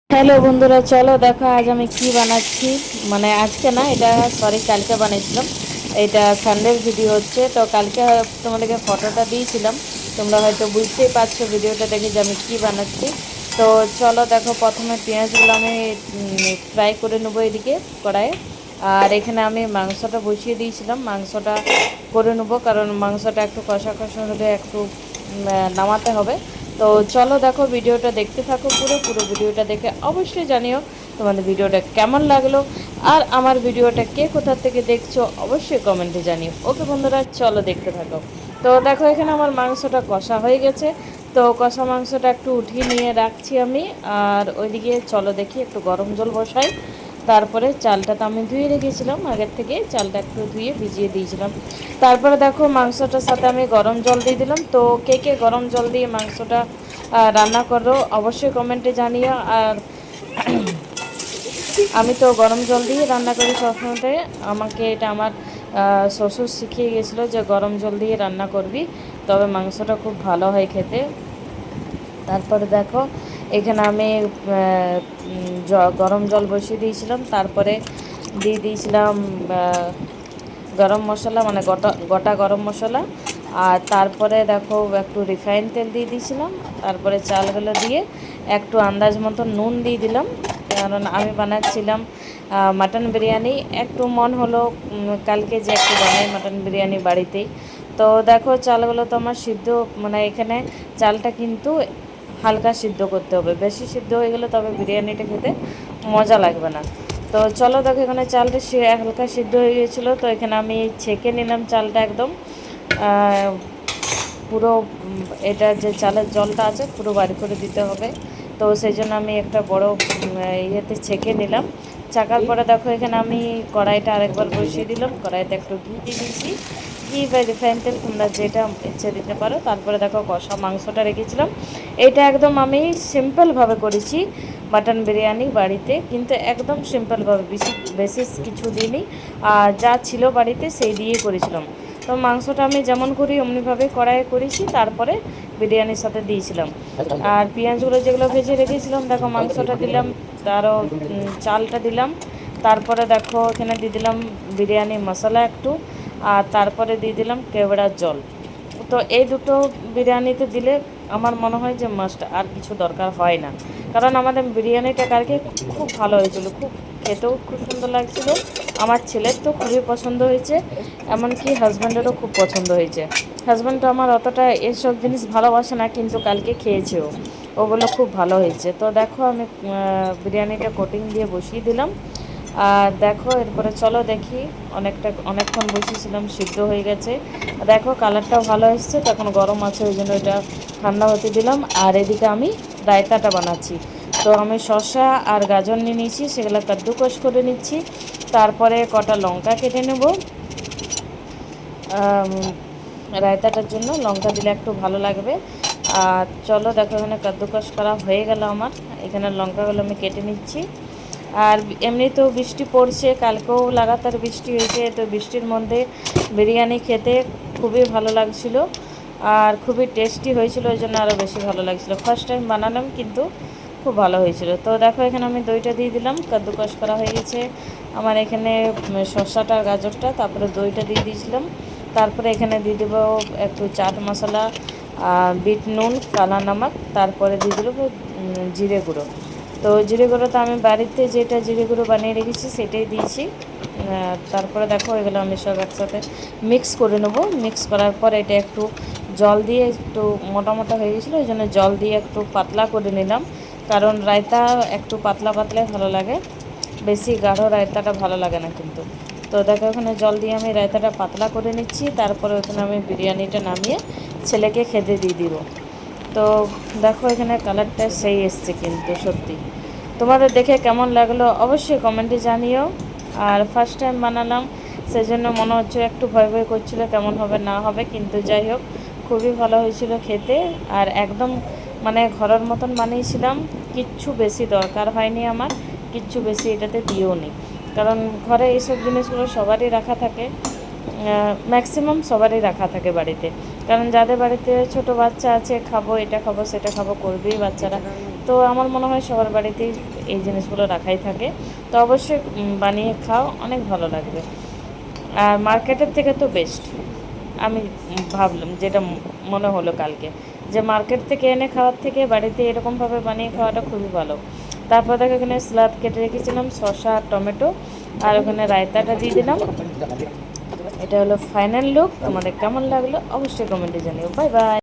Hello বন্ধুরা, চলো দেখো আজ আমি কি বানাচ্ছি। মানে আজকে না, এটা সরি কালকে বানিয়েছিলাম। এটা সানডের ভিডিও হচ্ছে। তো কালকে তোমাদেরকে ফটোটা দিয়েছিলাম, তোমরা হয়তো বুঝতেই পারছো ভিডিওটা দেখে যে আমি কি বানাচ্ছি। তো চলো দেখো, প্রথমে পেঁয়াজগুলো আমি ফ্রাই করে নেবো এদিকে কড়াইয়ে। আর এখানে আমি মাংসটা বসিয়ে দিয়েছিলাম, মাংসটা করে নেবো, কারণ মাংসটা একটু কষা কষা হলে একটু নামাতে হবে। তো চলো দেখো, ভিডিওটা দেখতে থাকো, পুরো পুরো ভিডিওটা দেখে অবশ্যই জানিও তোমাদের ভিডিওটা কেমন লাগলো। আর আমার ভিডিওটা কে কোথা থেকে দেখছো অবশ্যই কমেন্টে জানিও। ওকে বন্ধুরা, চলো দেখতে থাকো। তো দেখো, এখানে আমার মাংসটা কষা হয়ে গেছে। তো কষা মাংসটা একটু উঠিয়ে নিয়ে রাখছি আমি। আর ওইদিকে চলো দেখি একটু গরম জল বসাই। তারপরে চালটা তো আমি ধুয়ে রেখেছিলাম আগের থেকে, চালটা একটু ধুয়ে ভিজিয়ে দিয়েছিলাম। তারপরে দেখো, মাংসটার সাথে আমি গরম জল দিয়ে দিলাম। তো কে কে গরম জল দিয়ে মাংসটা রান্না করো অবশ্যই কমেন্টে জানিও। আর আমি তো গরম জল দিয়ে রান্না করি সবসময়। আমাকে এটা আমার শ্বশুর শিখিয়ে গেছিলো যে গরম জল দিয়ে রান্না করবি, তবে মাংসটা খুব ভালো হয় খেতে। তারপরে দেখো, এখানে আমি গরম জল বসিয়ে দিয়েছিলাম। তারপরে দিয়ে দিয়েছিলাম গরম মশলা, মানে গোটা গোটা গরম মশলা। আর তারপরে দেখো একটু রিফাইন তেল দিয়ে দিয়েছিলাম। তারপরে চালগুলো দিয়ে একটু আন্দাজ মতো নুন দিয়ে দিলাম, কারণ আমি বানাচ্ছিলাম মাটন বিরিয়ানি। একটু মন হলো কালকে যে একটু বানাই মাটন বিরিয়ানি বাড়িতেই। তো দেখো, চালগুলো তো আমার সিদ্ধ, মানে এখানে চালটা কিন্তু হালকা সিদ্ধ করতে হবে, বেশি সিদ্ধ হয়ে গেলে তবে বিরিয়ানিটা খেতে মজা লাগবে না। তো চলো দেখো, এখানে চালটা হালকা সিদ্ধ হয়ে গিয়েছিলো। তো এখানে আমি ছেঁকে নিলাম চালটা একদম পুরো। এটা যে চালের জলটা আছে পুরো বাড়ি করে দিতে হবে। তো সেই জন্য আমি একটা বড় ইয়েতে ছেঁকে নিলাম। ছাকার পরে দেখো, এখানে আমি কড়াইটা আরেকবার বসিয়ে দিলাম, কড়াইতে একটু ঘি দিয়ে দিয়েছি। ঘি বা রিফাইন তেল তোমরা যেটা ইচ্ছে দিতে পারো। তারপরে দেখো, কষা মাংসটা রেখেছিলাম। এটা একদম আমি সিম্পলভাবে করেছি মাটন বিরিয়ানি বাড়িতে, কিন্তু একদম সিম্পলভাবে, বেশি বেশি কিছু দিইনি। আর যা ছিল বাড়িতে সেই দিয়েই করেছিলাম। তো মাংসটা আমি যেমন করি অমনিভাবে কড়াইয়ে করেছি, তারপরে বিরিয়ানির সাথে দিয়েছিলাম। আর পেঁয়াজগুলো যেগুলো ভেজে রেখেছিলাম, দেখো মাংসটা দিলাম, তারও চালটা দিলাম। তারপরে দেখো, এখানে দিয়ে দিলাম বিরিয়ানি মশলা একটু। আর তারপরে দিয়ে দিলাম কেওড়ার জল। তো এই দুটো বিরিয়ানিতে দিলে আমার মনে হয় যে মাস্ট, আর কিছু দরকার হয় না। কারণ আমাদের বিরিয়ানিটা কালকে খুব ভালো হয়েছিল, খুব খেতেও খুব সুন্দর লাগছিল। আমার ছেলের তো খুবই পছন্দ হয়েছে, এমনকি হাজব্যান্ডেরও খুব পছন্দ হয়েছে। হাজব্যান্ড তো আমার অতটা এসব জিনিস ভালোবাসে না, কিন্তু কালকে খেয়েছেও, ও বললো খুব ভালো হয়েছে। তো দেখো, আমি বিরিয়ানিটা কোটিং দিয়ে বসিয়ে দিলাম। আর দেখো, এরপরে চলো দেখি, অনেকক্ষণ বসিয়েছিলাম, সিদ্ধ হয়ে গেছে। দেখো কালারটাও ভালো এসছে। তখন গরম আছে, ওই জন্য এটা ঠান্ডা হতে দিলাম। আর এদিকে আমি রায়তাটা বানাচ্ছি। তো আমি শসা আর গাজর নিয়ে নিয়েছি, সেগুলো কাদ্দুকস করে নিচ্ছি। তারপরে কটা লঙ্কা কেটে নেব রায়তাটার জন্য, লঙ্কা দিলে একটু ভালো লাগবে। আর চলো দেখো, এখানে কাদ্দুকস করা হয়ে গেল আমার। এখানে লঙ্কাগুলো আমি কেটে নিচ্ছি। আর এমনিতেও বৃষ্টি পড়ছে, কালকেও লাগাতার বৃষ্টি হয়েছে। তো বৃষ্টির মধ্যে বিরিয়ানি খেতে খুবই ভালো লাগছিল, আর খুবই টেস্টি হয়েছিল, ওই জন্য আরও বেশি ভালো লাগছিলো। ফার্স্ট টাইম বানালাম, কিন্তু খুব ভালো হয়েছিল। তো দেখো, এখানে আমি দইটা দিয়ে দিলাম, কাদ্দুকস করা হয়ে গেছে আমার। এখানে শসাটা গাজরটা, তারপরে দইটা দিয়ে দিয়েছিলাম। তারপরে এখানে দিয়ে দেবো একটু চাট মশলা, বিট নুন, কালা নমক। তারপরে দিয়ে দেবো জিরে গুঁড়ো। তো জিরে গুঁড়োটা আমি বাড়িতে যেটা জিরে গুঁড়ো বানিয়ে রেখেছি সেটাই দিয়েছি। তারপরে দেখো, এগুলো আমি সব একসাথে মিক্স করে নেবো। মিক্স করার পর এটা একটু জল দিয়ে, একটু মোটা মোটা হয়ে গেছিলো, ওই জন্য জল দিয়ে একটু পাতলা করে নিলাম। কারণ রায়তা একটু পাতলা পাতলাই ভালো লাগে, বেশি গাঢ় রায়তাটা ভালো লাগে না কিন্তু। তো দেখো, ওখানে জল দিয়ে আমি রায়তাটা পাতলা করে নিচ্ছি। তারপরে ওখানে আমি বিরিয়ানিটা নামিয়ে ছেলেকে খেতে দিয়ে দিব। তো দেখো, এখানে কালারটা সেই এসছে কিন্তু সত্যি। তোমাদের দেখে কেমন লাগলো অবশ্যই কমেন্টে জানিও। আর ফার্স্ট টাইম বানালাম, সেজন্য মনে হচ্ছে একটু ভয় ভয় করছিলো কেমন হবে না হবে, কিন্তু যাই হোক খুবই ভালো হয়েছিল খেতে। আর একদম মানে ঘরের মতন বানিয়েছিলাম, কিচ্ছু বেশি দরকার হয়নি আমার, কিচ্ছু বেশি এটাতে দিও নি। কারণ ঘরে এইসব জিনিসগুলো সবারই রাখা থাকে, ম্যাক্সিমাম সবারই রাখা থাকে বাড়িতে। কারণ যাদের বাড়িতে ছোট বাচ্চা আছে, খাবো এটা খাবো সেটা খাবো করবেই বাচ্চারা। তো তো আমার মনে হয় সবার বাড়িতেই এই জিনিসগুলো রাখাই থাকে। তো অবশ্যই বানিয়ে খাও, অনেক ভালো লাগবে। আর মার্কেটের থেকে তো বেস্ট। আমি ভাবলাম, যেটা মনে হলো কালকে, যে মার্কেট থেকে এনে খাওয়ার থেকে বাড়িতে এরকমভাবে বানিয়ে খাওয়াটা খুবই ভালো। তারপর দেখো এখানে স্যালাড কেটে রেখেছিলাম, শসা আর টমেটো, আর ওখানে রায়তাটা দিয়ে দিলাম। এটা হলো ফাইনাল লুক। তোমাদের কেমন লাগলো অবশ্যই কমেন্টে জানিও। Bye bye.